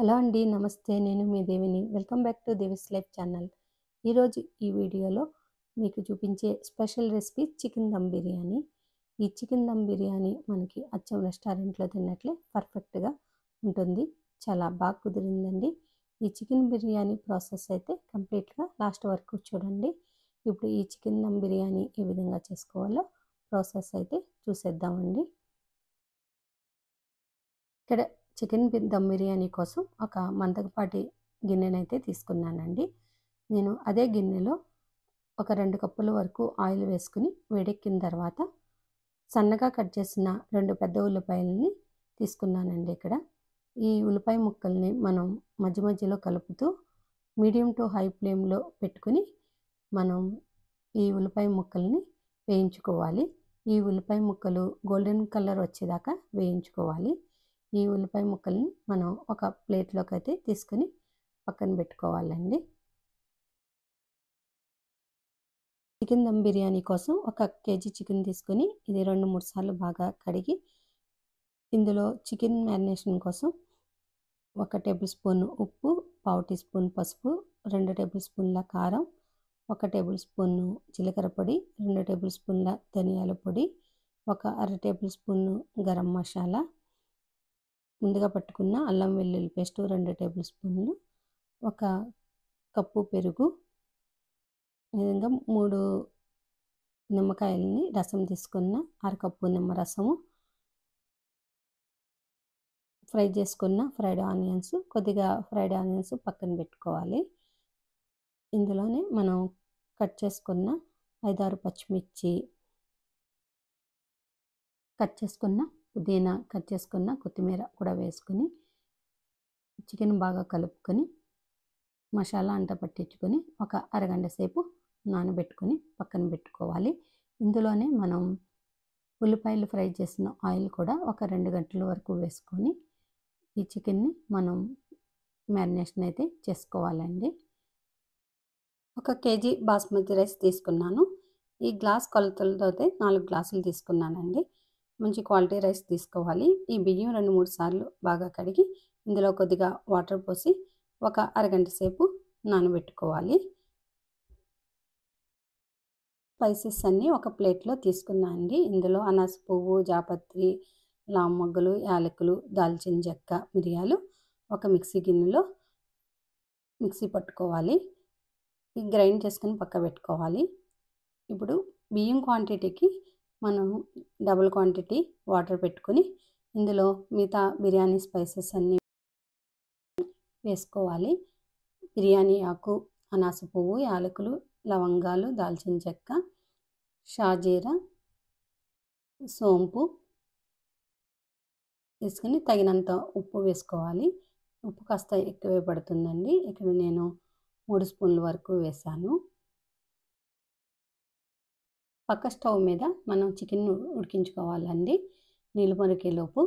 Hello అండి. నమస్తే. నేను మీ దేవిని. Welcome back to Devi's life channel. ఈరోజు ఈ వీడియోలో మీకు చూపించే special recipe chicken dum biryani. ఈ చికెన్ దమ్ బిర్యానీ మనకి అచ్చం రెస్టారెంట్‌లో తిన్నట్లే పర్ఫెక్ట్‌గా ఉంటుంది. చాలా బాగా కుదిరిందండి. ఈ చికెన్ బిర్యానీ ప్రాసెస్ అయితే కంప్లీట్‌గా లాస్ట్ వరకు చూడండి. ఇప్పుడు ఈ చికెన్ దమ్ బిర్యానీ ఏ విధంగా చేసుకోవాలో ప్రాసెస్ అయితే చూసేద్దామండి. ఇక్కడ చికెన్ దమ్ బిర్యానీ కోసం ఒక మందపాటి గిన్నెనైతే తీసుకున్నానండి. నేను అదే గిన్నెలో ఒక 2 కప్పుల వరకు ఆయిల్ వేసుకుని వేడెక్కిన తర్వాత సన్నగా కట్ చేసిన 2 పెద్ద ఉల్లిపాయలని తీసుకున్నానండి ఇక్కడ. ఈ ఉల్లిపాయ ముక్కల్ని మనం మధ్య మధ్యలో కలుపుతూ మీడియం టు హై ఫ్లేమ్‌లో పెట్టుకుని మనం ఈ ఉల్లిపాయ ముక్కల్ని వేయించుకోవాలి. ఈ ఉల్లిపాయ ముక్కలు గోల్డెన్ కలర్ వచ్చేదాకా వేయించుకోవాలి. ఈ ఉల్లిపాయ ముక్కల్ని మనం ఒక ప్లేట్లోకి అయితే తీసుకుని పక్కన పెట్టుకోవాలండి. చికెన్ దమ్ బిర్యానీ కోసం 1 కేజీ చికెన్ తీసుకొని ఇది 2-3 సార్లు బాగా కడిగి ఇందులో చికెన్ మ్యారినేషన్ కోసం 1 టేబుల్ స్పూన్ ఉప్పు, పావు టీ స్పూన్ పసుపు, 2 టేబుల్ స్పూన్ల కారం, 1 టేబుల్ స్పూన్ జీలకర్ర పొడి, 2 టేబుల్ స్పూన్ల ధనియాల పొడి, 1 అర టేబుల్ స్పూన్ గరం మసాలా, ముందుగా పట్టుకున్న అల్లం వెల్లుల్లి పేస్ట్ 2 టేబుల్ స్పూన్లు, 1 కప్పు పెరుగు, ఈ విధంగా 3 నిమ్మకాయలని రసం తీసుకున్న అరకప్పు నిమ్మరసము, ఫ్రై చేసుకున్న ఫ్రైడ్ ఆనియన్స్, కొద్దిగా ఫ్రైడ్ ఆనియన్స్ పక్కన పెట్టుకోవాలి. ఇందులోనే మనం కట్ చేసుకున్న 5-6 పచ్చిమిర్చి, కట్ చేసుకున్న పుదీనా, కట్ చేసుకున్న కొత్తిమీర కూడా వేసుకుని చికెన్ బాగా కలుపుకొని మసాలా అంతా పట్టించుకొని ఒక అరగంట సేపు నానబెట్టుకొని పక్కన పెట్టుకోవాలి. ఇందులోనే మనం ఉల్లిపాయలు ఫ్రై చేసిన ఆయిల్ కూడా ఒక 2 గంటల వరకు వేసుకొని ఈ చికెన్ని మనం మ్యారినేషన్ అయితే చేసుకోవాలండి. 1 కేజీ బాస్మతి రైస్ తీసుకున్నాను. ఈ గ్లాస్ కొలతలతో అయితే 4 గ్లాసులు తీసుకున్నానండి. మంచి క్వాలిటీ రైస్ తీసుకోవాలి. ఈ బియ్యం 2-3 సార్లు బాగా కడిగి ఇందులో కొద్దిగా వాటర్ పోసి ఒక అరగంట సేపు నానబెట్టుకోవాలి. స్పైసెస్ అన్నీ ఒక ప్లేట్లో తీసుకున్నా అండి. ఇందులో అనాస పువ్వు, జాపత్రి, లామొగ్గలు, యాలకులు, దాల్చిన చెక్క, మిరియాలు ఒక మిక్సీ గిన్నెలో మిక్సీ పట్టుకోవాలి. గ్రైండ్ చేసుకొని పక్క పెట్టుకోవాలి. ఇప్పుడు బియ్యం క్వాంటిటీకి మనం డబుల్ క్వాంటిటీ వాటర్ పెట్టుకొని ఇందులో మిగతా బిర్యానీ స్పైసెస్ అన్నీ వేసుకోవాలి. బిర్యానీ ఆకు, అనాస పువ్వు, యాలకులు, లవంగాలు, దాల్చిన చెక్క, షాజీరా, సోంపు వేసుకొని తగినంత ఉప్పు వేసుకోవాలి. ఉప్పు కాస్త ఎక్కువే పడుతుందండి. ఇక్కడ నేను 3 స్పూన్ల వరకు వేసాను. పక్క స్టవ్ మీద మనం చికెన్ ఉడికించుకోవాలండి. నీళ్ళు మరిగేలోపు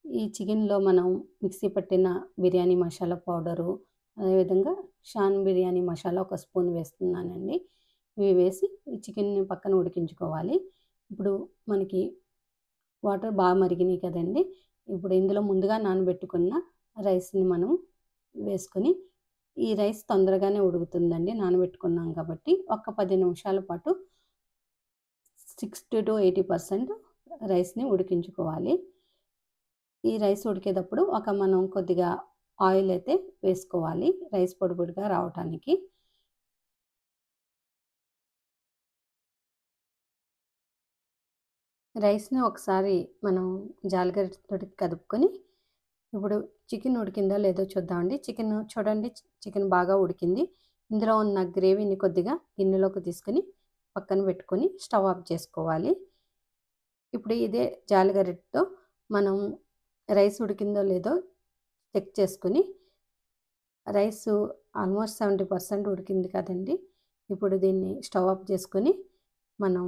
ఈ చికెన్లో మనం మిక్సీ పట్టిన బిర్యానీ మసాలా పౌడరు, అదేవిధంగా షాన్ బిర్యానీ మసాలా 1 స్పూన్ వేస్తున్నానండి. ఇవి వేసి ఈ చికెన్ని పక్కన ఉడికించుకోవాలి. ఇప్పుడు మనకి వాటర్ బాగా మరిగినాయి కదండి. ఇప్పుడు ఇందులో ముందుగా నానబెట్టుకున్న రైస్ని మనం వేసుకొని ఈ రైస్ తొందరగానే ఉడుకుతుందండి నానబెట్టుకున్నాం కాబట్టి. ఒక 10 నిమిషాల పాటు 60-80% రైస్ని ఉడికించుకోవాలి. ఈ రైస్ ఉడికేటప్పుడు మనం కొద్దిగా ఆయిల్ అయితే వేసుకోవాలి రైస్ పొడి పొడిగా రావటానికి. రైస్ని ఒకసారి మనం జాలిగరిటతోటి కదుపుకొని ఇప్పుడు చికెన్ ఉడికిందో లేదో చూద్దామండి. చూడండి, చికెన్ బాగా ఉడికింది. ఇందులో ఉన్న గ్రేవీని కొద్దిగా గిన్నెలోకి తీసుకొని పక్కన పెట్టుకొని స్టవ్ ఆఫ్ చేసుకోవాలి. ఇప్పుడు ఇదే జాలిగరిటతో మనం రైస్ ఉడికిందో లేదో చెక్ చేసుకుని రైస్ ఆల్మోస్ట్ 70% ఉడికింది కదండి. ఇప్పుడు దీన్ని స్టవ్ ఆఫ్ చేసుకొని మనం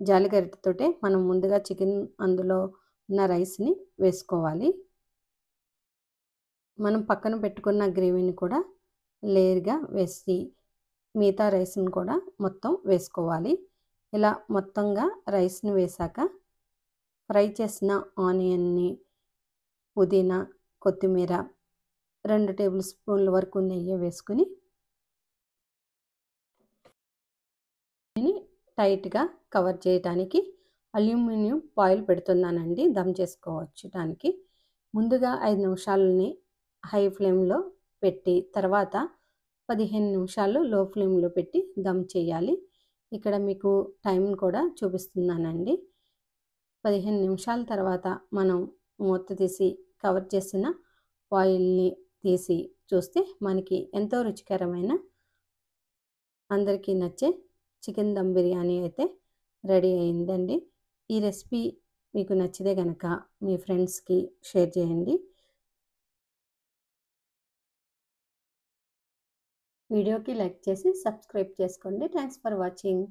జాలిగరిటతోటే మనం ముందుగా చికెన్ అందులో ఉన్న రైస్ని వేసుకోవాలి. మనం పక్కన పెట్టుకున్న గ్రేవీని కూడా లేయర్గా వేసి మిగతా రైస్ని కూడా మొత్తం వేసుకోవాలి. ఇలా మొత్తంగా రైస్ని వేశాక ఫ్రై చేసిన ఆనియన్ని, పుదీనా, కొత్తిమీర 2 టేబుల్ స్పూన్ల వరకు నెయ్యి వేసుకుని టైట్గా కవర్ చేయడానికి అల్యూమినియం ఫాయిల్ పెడుతున్నానండి దమ్ చేసుకోవచ్చుటానికి. ముందుగా 5 నిమిషాలని హై ఫ్లేమ్లో పెట్టి తర్వాత 15 నిమిషాలు లో ఫ్లేమ్లో పెట్టి దమ్ చేయాలి. ఇక్కడ మీకు టైం కూడా చూపిస్తున్నానండి. 15 నిమిషాల తర్వాత మనం మూత తీసి కవర్ చేసిన ఫాయిల్ని తీసి చూస్తే మనకి ఎంతో రుచికరమైన అందరికీ నచ్చే చికెన్ దమ్ బిర్యానీ అయితే రెడీ అయిందండి. ఈ రెసిపీ మీకు నచ్చితే కనుక మీ ఫ్రెండ్స్కి షేర్ చేయండి. వీడియోకి లైక్ చేసి సబ్స్క్రైబ్ చేసుకోండి. Thanks for watching.